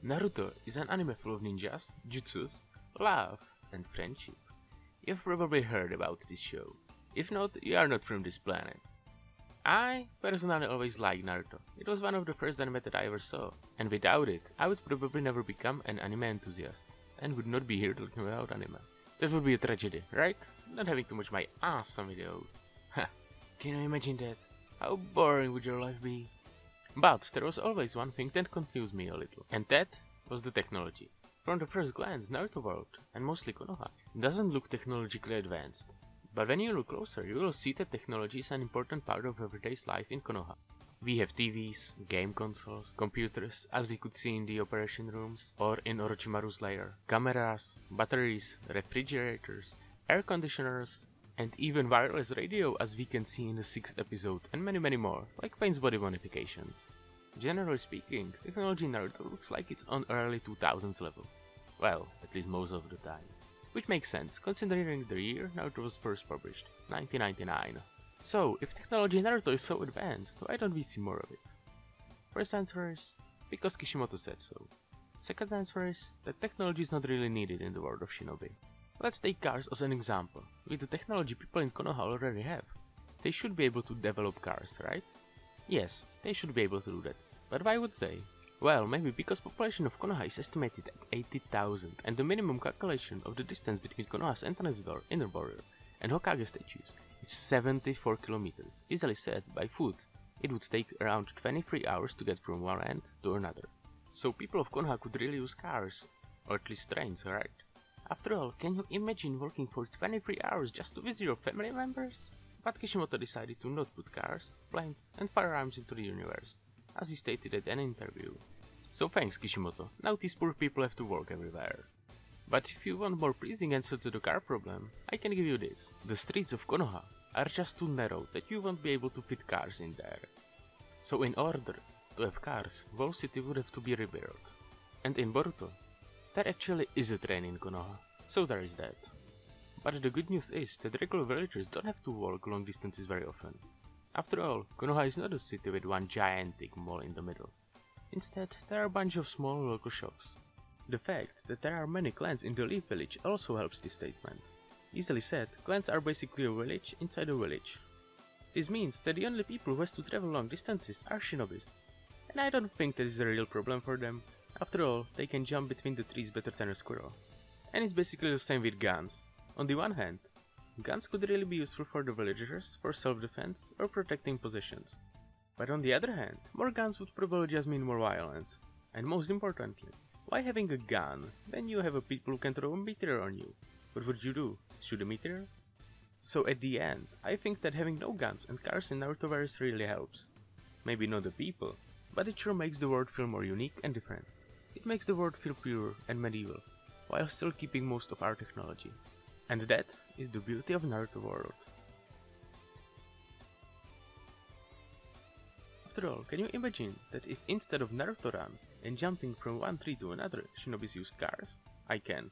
Naruto is an anime full of ninjas, jutsus, love, and friendship. You've probably heard about this show. If not, you are not from this planet. I personally always liked Naruto. It was one of the first anime that I ever saw, and without it, I would probably never become an anime enthusiast, and would not be here talking about anime. That would be a tragedy, right? Not having too much my ass on videos. Ha! Can you imagine that? How boring would your life be? But there was always one thing that confused me a little, and that was the technology. From the first glance, Naruto World, and mostly Konoha, doesn't look technologically advanced. But when you look closer, you will see that technology is an important part of everyday's life in Konoha. We have TVs, game consoles, computers, as we could see in the operation rooms or in Orochimaru's lair, cameras, batteries, refrigerators, air conditioners, and even wireless radio, as we can see in the 6th episode, and many more, like Pain's body modifications. Generally speaking, technology in Naruto looks like it's on early 2000s level. Well, at least most of the time. Which makes sense, considering the year Naruto was first published, 1999. So, if technology in Naruto is so advanced, why don't we see more of it? First answer is, because Kishimoto said so. Second answer is, that technology is not really needed in the world of Shinobi. Let's take cars as an example. With the technology people in Konoha already have, they should be able to develop cars, right? Yes, they should be able to do that. But why would they? Well, maybe because population of Konoha is estimated at 80,000, and the minimum calculation of the distance between Konoha's entrance door, inner border, and Hokage statues is 74 kilometers. Easily said, by foot, it would take around 23 hours to get from one end to another. So people of Konoha could really use cars, or at least trains, right? After all, can you imagine working for 23 hours just to visit your family members? But Kishimoto decided to not put cars, planes, and firearms into the universe, as he stated at an interview. So thanks Kishimoto, now these poor people have to work everywhere. But if you want more pleasing answer to the car problem, I can give you this. The streets of Konoha are just too narrow that you won't be able to fit cars in there. So in order to have cars, whole city would have to be rebuilt. And in Boruto, there actually is a train in Konoha, so there is that. But the good news is that regular villagers don't have to walk long distances very often. After all, Konoha is not a city with one gigantic mall in the middle. Instead, there are a bunch of small local shops. The fact that there are many clans in the Leaf village also helps this statement. Easily said, clans are basically a village inside a village. This means that the only people who has to travel long distances are shinobis. And I don't think that is a real problem for them. After all, they can jump between the trees better than a squirrel. And it's basically the same with guns. On the one hand, guns could really be useful for the villagers for self-defense or protecting positions. But on the other hand, more guns would probably just mean more violence. And most importantly, why having a gun when you have a people who can throw a meteor on you? What would you do? Shoot a meteor? So at the end, I think that having no guns and cars in Narutoverse really helps. Maybe not the people, but it sure makes the world feel more unique and different. It makes the world feel pure and medieval, while still keeping most of our technology. And that is the beauty of Naruto World. After all, can you imagine that if instead of Naruto Run and jumping from one tree to another, shinobis used cars? I can't.